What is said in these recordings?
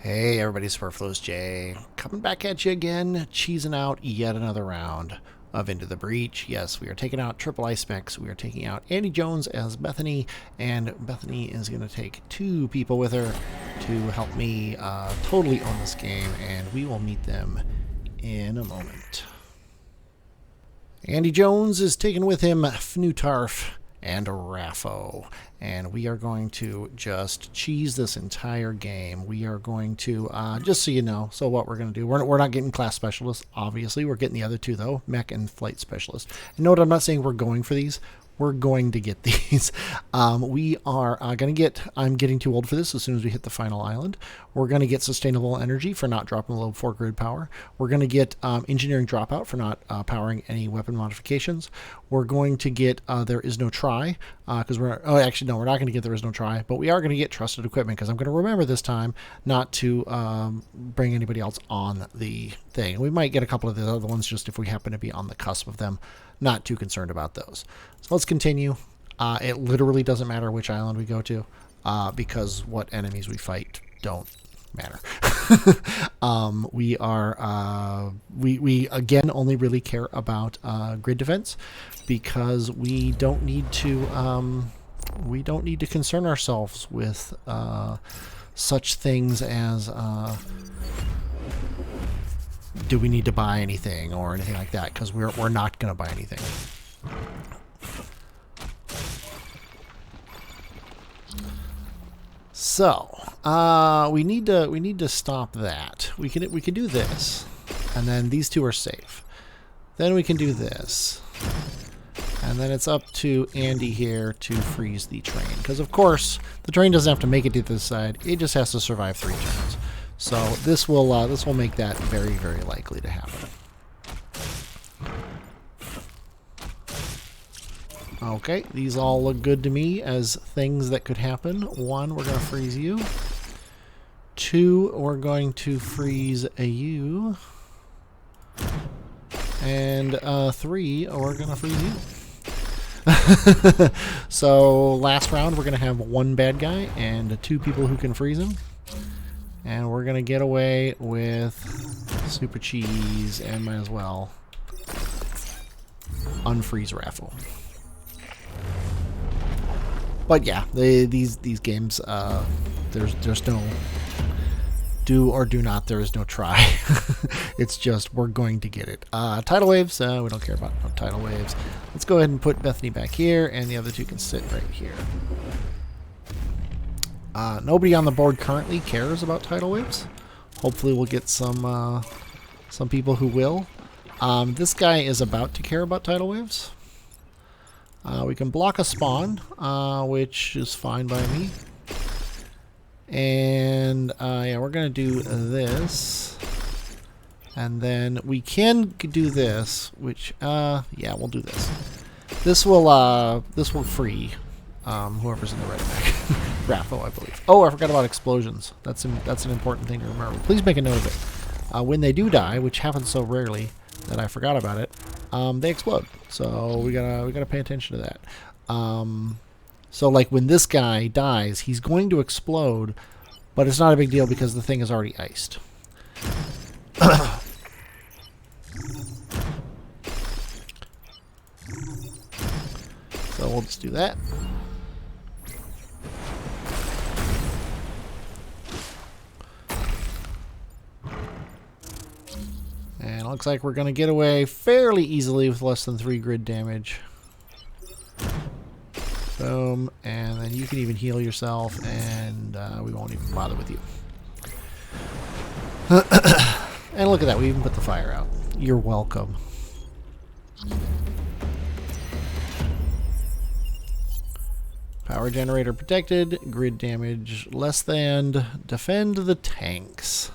Hey everybody, Superfluous J. Coming back at you again, cheesing out yet another round of Into the Breach. Yes, we are taking out Triple Ice Mech. We are taking out Andy Jones as Bethany, and Bethany is going to take two people with her to help me totally own this game, and we will meet them in a moment. Andy Jones is taking with him Fnutarf and Raffo, and we are going to just cheese this entire game. We are going to, just so you know, so what we're going to do, we're not getting class specialists, obviously. We're getting the other two, though, mech and flight specialist. And note, I'm not saying we're going for these. We're going to get these. We are going to get, I'm getting too old for this as soon as we hit the final island. We're going to get sustainable energy for not dropping below 4 grid power. We're going to get engineering dropout for not powering any weapon modifications. We're going to get there is no try, because we're, oh, actually, no, we're not going to get there is no try, but we are going to get trusted equipment, because I'm going to remember this time not to bring anybody else on the thing. We might get a couple of the other ones just if we happen to be on the cusp of them. Not too concerned about those. So let's continue. It literally doesn't matter which island we go to, because what enemies we fight don't matter. We are we again only really care about grid defense, because we don't need to concern ourselves with such things as do we need to buy anything or anything like that, because we're not going to buy anything. So we need to stop that. We can do this, and then these two are safe. Then we can do this, and then it's up to Andy here to freeze the train, because of course the train doesn't have to make it to this side. It just has to survive 3 turns. So this will make that very, very likely to happen. Okay, these all look good to me as things that could happen. 1, we're going to freeze you. 2, we're going to freeze a you. And 3, we're going to freeze you. So last round we're going to have 1 bad guy and 2 people who can freeze him. And we're going to get away with Super Cheese, and might as well unfreeze Raffle. But yeah, these games, there's no do or do not, there is no try. It's just, we're going to get it. Tidal waves, we don't care about no tidal waves. Let's go ahead and put Bethany back here, and the other 2 can sit right here. Nobody on the board currently cares about tidal waves. Hopefully we'll get some people who will. This guy is about to care about tidal waves. We can block a spawn, which is fine by me. And yeah, we're gonna do this, and then we can do this, which yeah, we'll do this. This will free whoever's in the red mech. Raffo, I believe. Oh, I forgot about explosions. That's an important thing to remember. Please make a note of it. When they do die, which happens so rarely that I forgot about it, they explode. So we gotta pay attention to that. So like when this guy dies, he's going to explode, but it's not a big deal because the thing is already iced. So we'll just do that. And it looks like we're going to get away fairly easily with less than 3 grid damage. Boom. And then you can even heal yourself, and we won't even bother with you. And look at that. We even put the fire out. You're welcome. Power generator protected. Grid damage less than. Defend the tanks.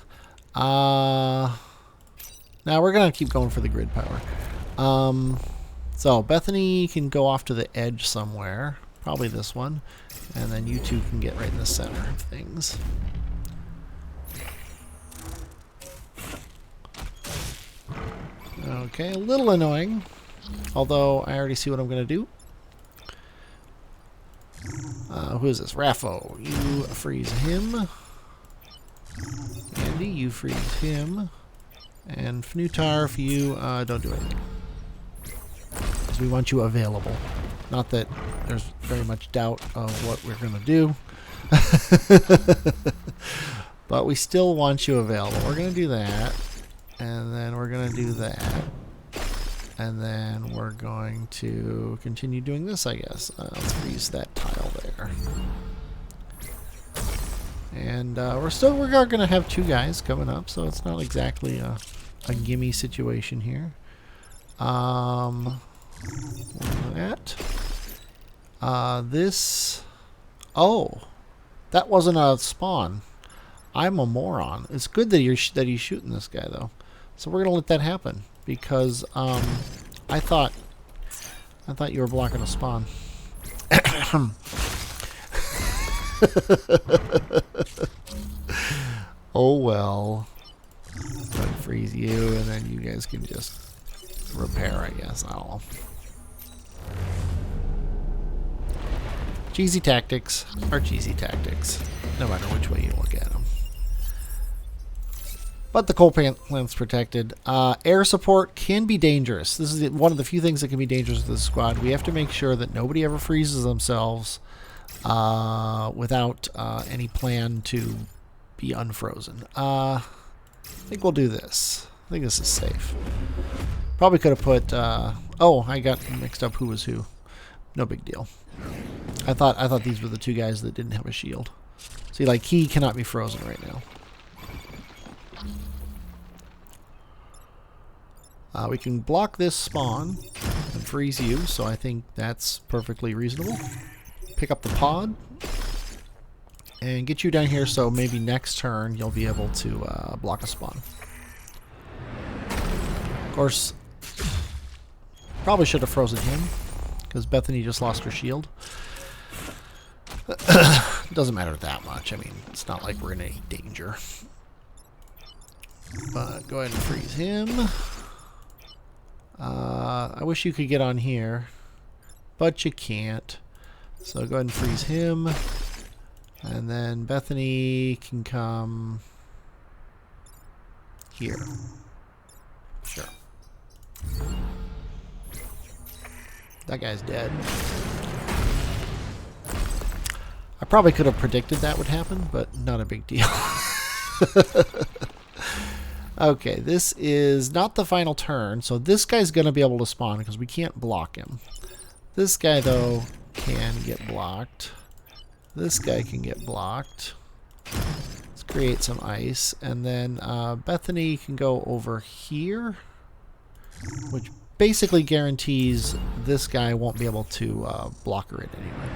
Now we're going to keep going for the grid power. So Bethany can go off to the edge somewhere. Probably this one. And then you 2 can get right in the center of things. Okay, a little annoying. Although I already see what I'm going to do. Who is this? Raffo. You freeze him. Andy, you freeze him. And Fnutarf, you don't do anything. Because we want you available. Not that there's very much doubt of what we're going to do. But we still want you available. We're going to do that. And then we're going to do that. And then we're going to continue doing this, I guess. Let's freeze that tile there. And we're going to have 2 guys coming up, so it's not exactly a gimme situation here. We'll do that. This... Oh, that wasn't a spawn. I'm a moron. It's good that he's shooting this guy, though. So we're gonna let that happen because I thought you were blocking a spawn. Oh well. I'll freeze you, and then you guys can just repair, I guess. I don't know. Cheesy tactics are cheesy tactics, no matter which way you look at them. But the coal plant's protected. Air support can be dangerous. This is one of the few things that can be dangerous with this squad. We have to make sure that nobody ever freezes themselves without any plan to be unfrozen. I think we'll do this. I think this is safe. Probably could have put... oh, I got mixed up who was who. No big deal. I thought these were the 2 guys that didn't have a shield. See, like, he cannot be frozen right now. We can block this spawn and freeze you, so I think that's perfectly reasonable. Pick up the pod and get you down here so maybe next turn you'll be able to block a spawn. Of course, probably should have frozen him because Bethany just lost her shield. Doesn't matter that much. I mean, it's not like we're in any danger. But go ahead and freeze him. I wish you could get on here, but you can't. So go ahead and freeze him. And then Bethany can come here. Sure. That guy's dead. I probably could have predicted that would happen, but not a big deal. Okay, this is not the final turn, so this guy's going to be able to spawn because we can't block him. This guy, though, can get blocked. This guy can get blocked. Let's create some ice. And then Bethany can go over here, which basically guarantees this guy won't be able to block her in anyway.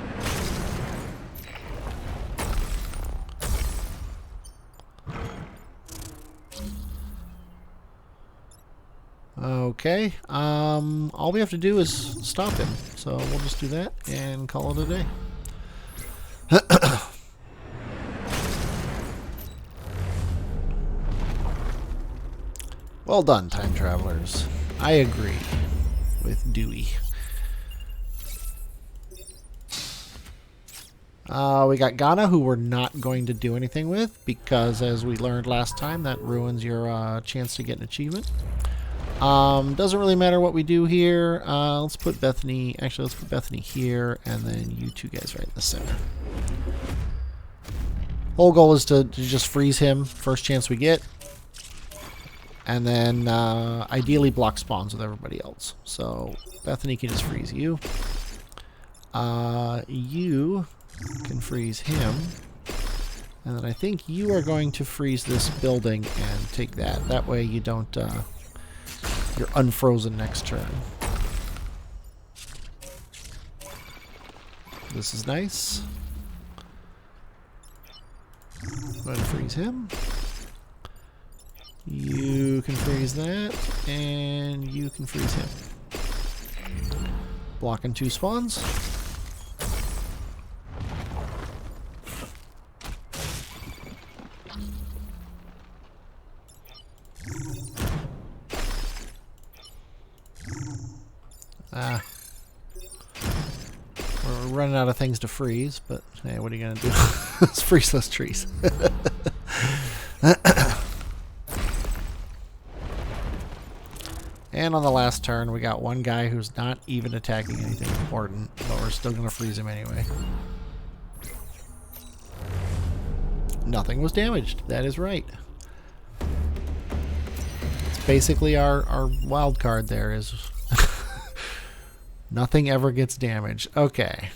Okay, all we have to do is stop him, so we'll just do that and call it a day. Well done, time travelers. I agree with Dewey. We got Ghana, who we're not going to do anything with, because as we learned last time, that ruins your chance to get an achievement. Doesn't really matter what we do here. Let's put Bethany, actually let's put Bethany here, and then you 2 guys right in the center. Whole goal is to just freeze him first chance we get, and then ideally block spawns with everybody else. So Bethany can just freeze you. You can freeze him, and then I think you are going to freeze this building and take that. That way you don't... you're unfrozen next turn. This is nice. Go ahead and freeze him. You can freeze that, and you can freeze him. Blocking 2 spawns. We're running out of things to freeze, but hey, what are you gonna do? Let's freeze those trees. And on the last turn, we got one guy who's not even attacking anything important, but we're still going to freeze him anyway. Nothing was damaged. That is right. It's basically our wild card there is nothing ever gets damaged. Okay.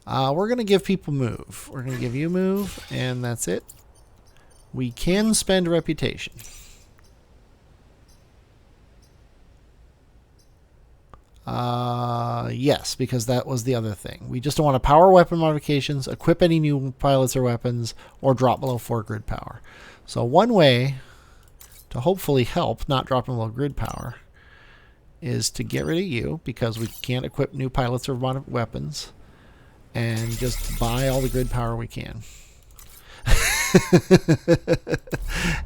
We're going to give people move. We're going to give you move, and that's it. We can spend reputation. Yes, because that was the other thing. We just don't want to power weapon modifications, equip any new pilots or weapons, or drop below 4 grid power. So one way to hopefully help not dropping below grid power is to get rid of you, because we can't equip new pilots or weapons, and just buy all the grid power we can.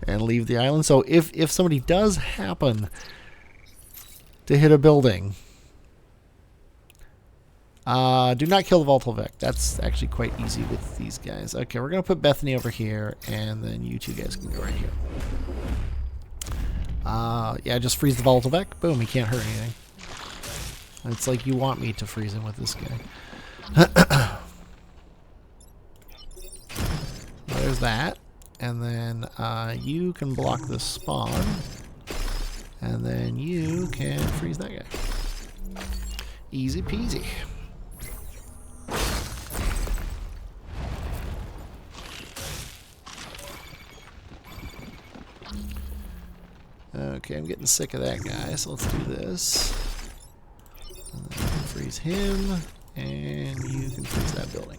And leave the island. So if somebody does happen to hit a building, do not kill the Volatile Vec. That's actually quite easy with these guys. Okay, we're going to put Bethany over here, and then you two guys can go right here. Yeah, just freeze the Volatile Vec. Boom, he can't hurt anything. It's like you want me to freeze him with this guy. There's that. And then you can block the spawn. And then you can freeze that guy. Easy peasy. Okay, I'm getting sick of that guy, so let's do this. And then you can freeze him, and you can freeze that building.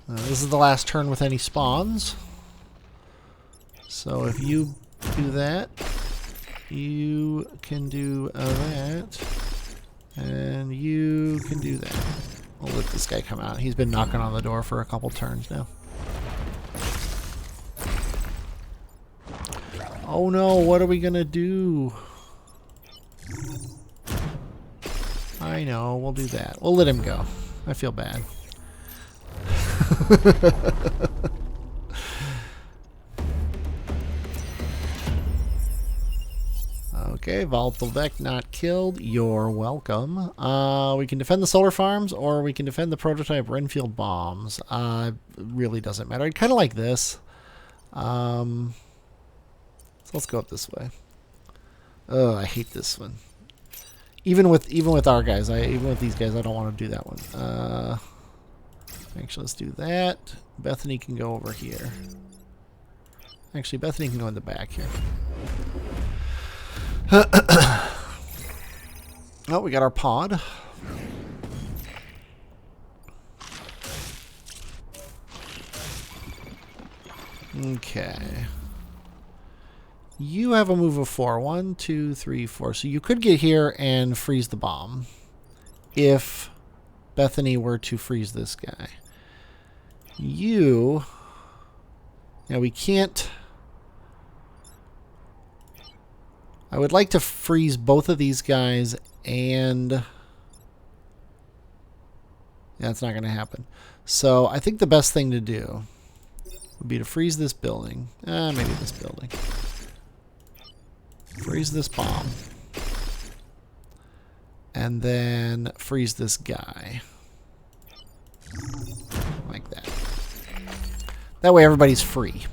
This is the last turn with any spawns. So if you do that, you can do that, and you can do that. We'll let this guy come out. He's been knocking on the door for a couple turns now. Oh no, what are we gonna do? I know, we'll do that. We'll let him go. I feel bad. Okay, Volatile Vec not killed. You're welcome. We can defend the solar farms, or we can defend the prototype Renfield bombs. Really doesn't matter. I'd kind of like this. So let's go up this way. Oh, I hate this one. Even with our guys, even with these guys, I don't want to do that one. Actually, let's do that. Bethany can go over here. Actually, Bethany can go in the back here. Oh, we got our pod. Okay. You have a move of 4. 1, 2, 3, 4. So you could get here and freeze the bomb if Bethany were to freeze this guy. You... Now we can't... I would like to freeze both of these guys, and that's not going to happen. So I think the best thing to do would be to freeze this building. Maybe this building. Freeze this bomb. And then freeze this guy. Like that. That way everybody's free.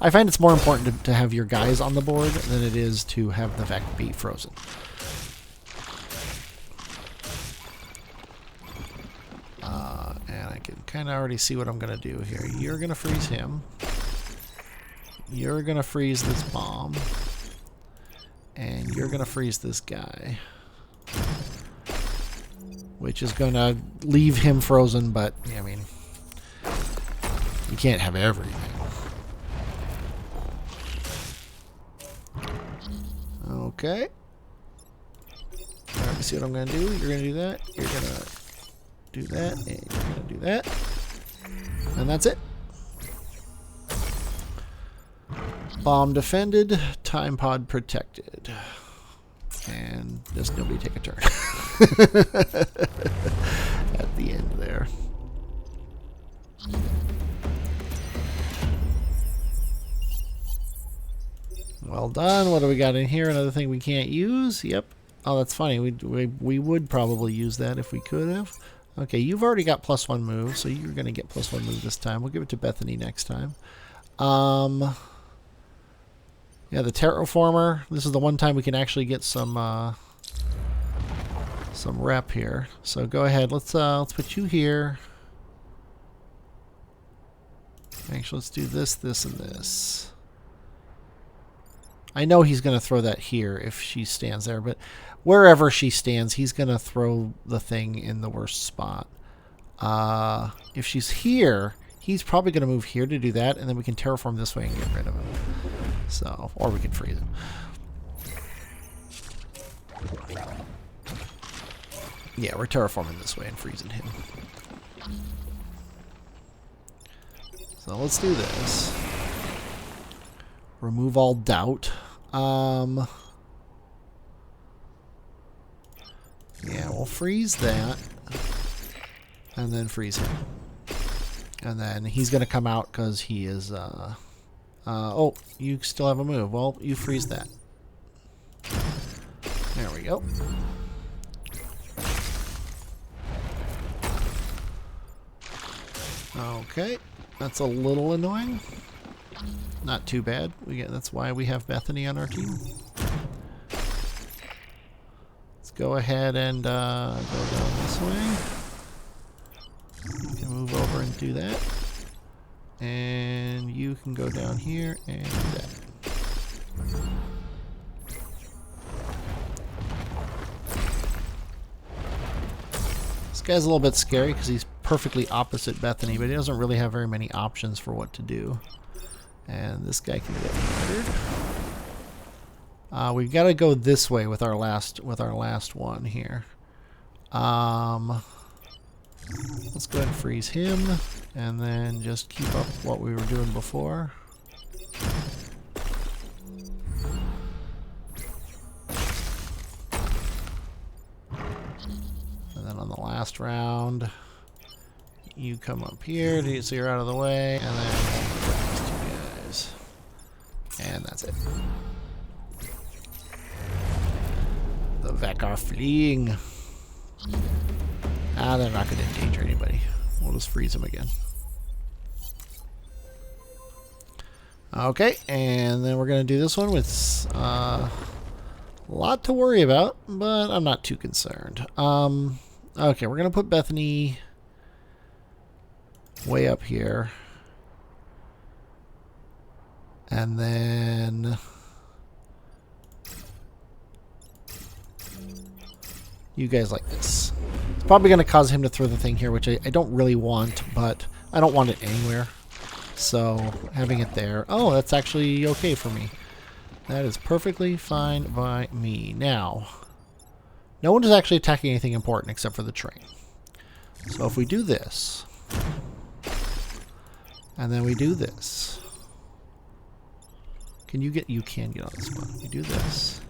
I find it's more important to have your guys on the board than it is to have the Vec be frozen. And I can kind of already see what I'm going to do here. You're going to freeze him. You're going to freeze this bomb. And you're going to freeze this guy. Which is going to leave him frozen, but, I mean, you can't have everything. Okay. Alright, see what I'm going to do? You're going to do that. You're going to do that. And you're going to do that. And that's it. Bomb defended. Time pod protected. And just nobody take a turn. At the end there. Well done. What do we got in here? Another thing we can't use? Yep. Oh, that's funny. We would probably use that if we could have. Okay, you've already got +1 move, so you're going to get +1 move this time. We'll give it to Bethany next time. Yeah, the Terraformer. This is the one time we can actually get some rep here. So go ahead. Let's put you here. Actually, let's do this, this, and this. I know he's going to throw that here if she stands there, but wherever she stands, he's going to throw the thing in the worst spot. If she's here, he's probably going to move here to do that, and then we can terraform this way and get rid of him. So, or we can freeze him. Yeah, we're terraforming this way and freezing him. So let's do this. Remove all doubt. Yeah, we'll freeze that. And then freeze him. And then he's going to come out because he is... oh, you still have a move. Well, you freeze that. There we go. Okay, that's a little annoying. Not too bad. That's why we have Bethany on our team. Let's go ahead and go down this way. You can move over and do that. And you can go down here and do that. This guy's a little bit scary because he's perfectly opposite Bethany, but he doesn't really have very many options for what to do. And this guy can get murdered. We've got to go this way with our last one here. Let's go ahead and freeze him, and then just keep up what we were doing before. And then on the last round, you come up here, so you're out of the way, and then these two guys. And that's it. The Vec are fleeing. Ah, they're not going to endanger anybody. We'll just freeze them again. Okay, and then we're going to do this one with a lot to worry about, but I'm not too concerned. Okay, we're going to put Bethany way up here. And then you guys like this. It's probably going to cause him to throw the thing here, which I don't really want, but I don't want it anywhere. So having it there, oh, that's actually okay for me. That is perfectly fine by me. Now, no one is actually attacking anything important except for the train. So if we do this, and then we do this, you can get on this one. We do this,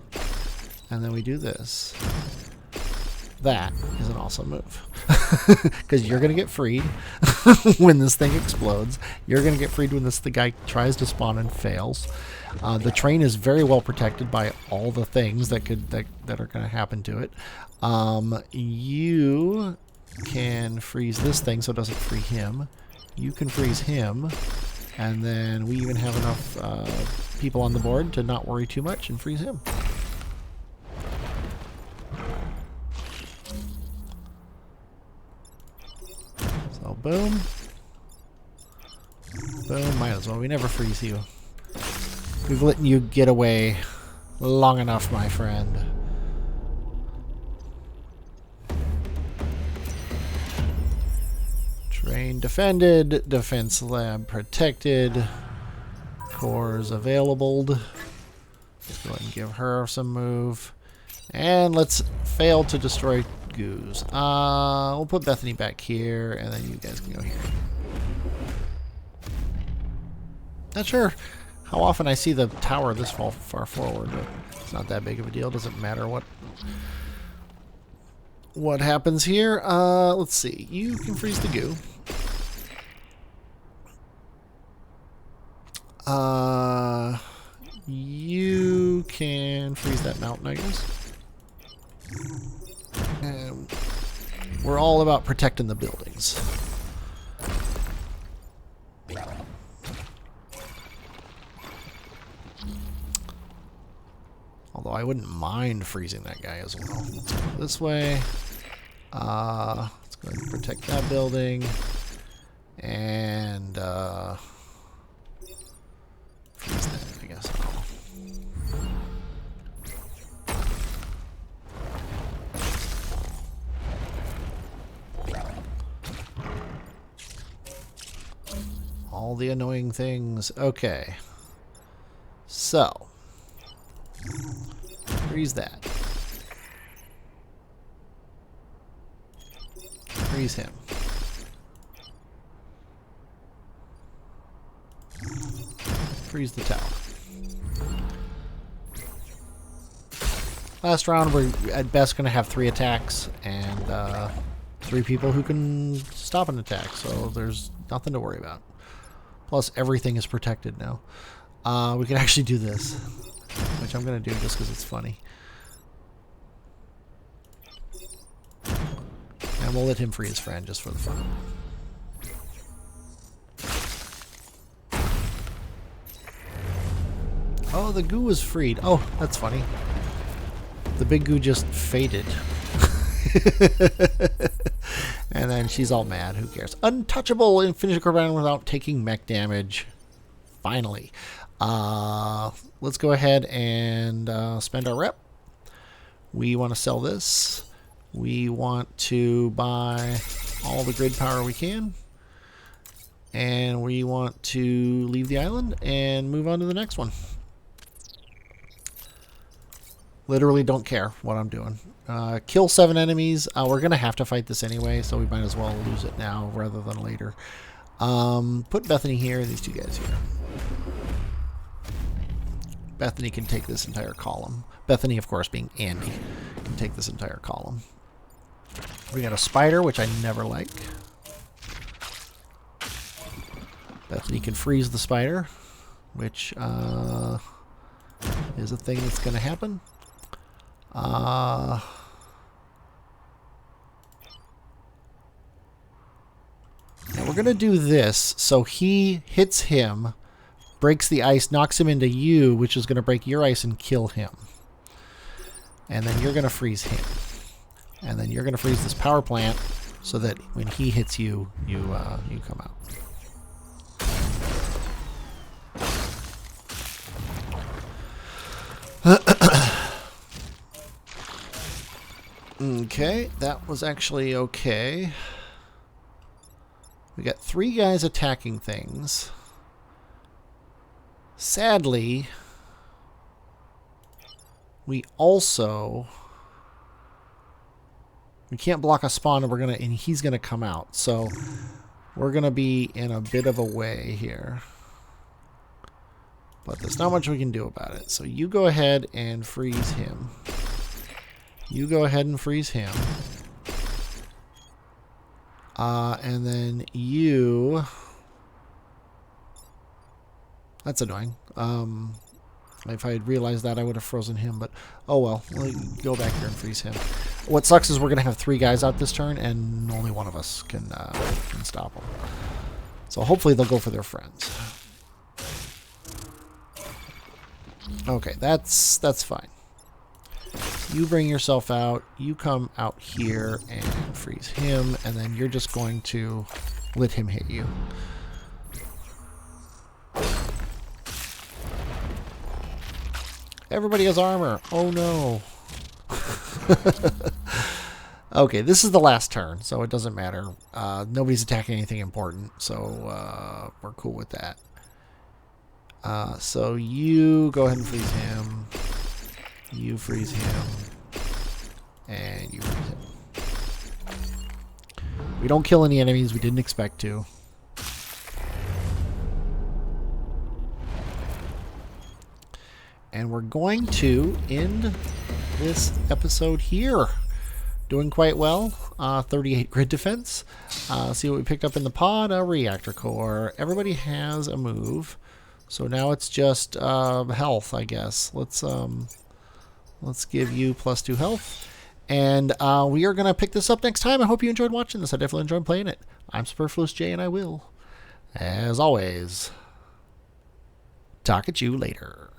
and then we do this. That is an awesome move. Because you're going to get freed when this thing explodes. You're going to get freed when the guy tries to spawn and fails. The train is very well protected by all the things that are going to happen to it. You can freeze this thing so it doesn't free him. You can freeze him. And then we even have enough people on the board to not worry too much and freeze him. So boom. Boom, might as well. We never freeze you. We've let you get away long enough, my friend. Train defended, defense lab protected, cores available. Let's go ahead and give her some move. And let's fail to destroy Goose. We'll put Bethany back here, and then you guys can go here. Not sure how often I see the tower this far forward, but it's not that big of a deal. Doesn't matter what happens here. Let's see. You can freeze the goo. You can freeze that mountain, I guess. And we're all about protecting the buildings. Although I wouldn't mind freezing that guy as well. Let's go this way. Let's go ahead and protect that building. And freeze that, I guess. All the annoying things. Okay. So. Freeze that. Freeze him. Freeze the tower. Last round, we're at best going to have 3 attacks and 3 people who can stop an attack, so there's nothing to worry about. Plus, everything is protected now. We can actually do this, which I'm going to do just because it's funny. And we'll let him free his friend just for the fun. Oh, the goo was freed. Oh, that's funny. The big goo just faded. And then she's all mad. Who cares? Untouchable and finish the round without taking mech damage. Finally. Let's go ahead and spend our rep. We want to sell this. We want to buy all the grid power we can. And we want to leave the island and move on to the next one. Literally don't care what I'm doing. Kill 7 enemies. We're going to have to fight this anyway, so we might as well lose it now rather than later. Put Bethany here, these 2 guys here. Bethany can take this entire column. Bethany, of course, being Andy, can take this entire column. We got a spider, which I never like. Bethany can freeze the spider, which is a thing that's going to happen. Now we're going to do this so he hits him, breaks the ice, knocks him into you, which is going to break your ice and kill him. And then you're going to freeze him. And then you're going to freeze this power plant so that when he hits you, you come out. Okay, that was actually okay. We got 3 guys attacking things. Sadly, we can't block a spawn, and he's gonna come out. So we're gonna be in a bit of a way here. But there's not much we can do about it. So you go ahead and freeze him. You go ahead and freeze him. And then you... That's annoying. If I had realized that, I would have frozen him. But, oh well. We'll go back here and freeze him. What sucks is we're going to have 3 guys out this turn, and only one of us can stop them. So hopefully they'll go for their friends. Okay, that's fine. You bring yourself out, you come out here and freeze him, and then you're just going to let him hit you. Everybody has armor. Oh no. Okay, this is the last turn, so it doesn't matter. Nobody's attacking anything important, so we're cool with that. So you go ahead and freeze him. You freeze him. And you freeze him. We don't kill any enemies. We didn't expect to. going to end this episode here. Doing quite well. 38 grid defense. See what we picked up in the pod. A reactor core. Everybody has a move. So now it's just health, I guess. Let's give you +2 health. And we are going to pick this up next time. I hope you enjoyed watching this. I definitely enjoyed playing it. I'm Superfluous J, and I will, as always, talk at you later.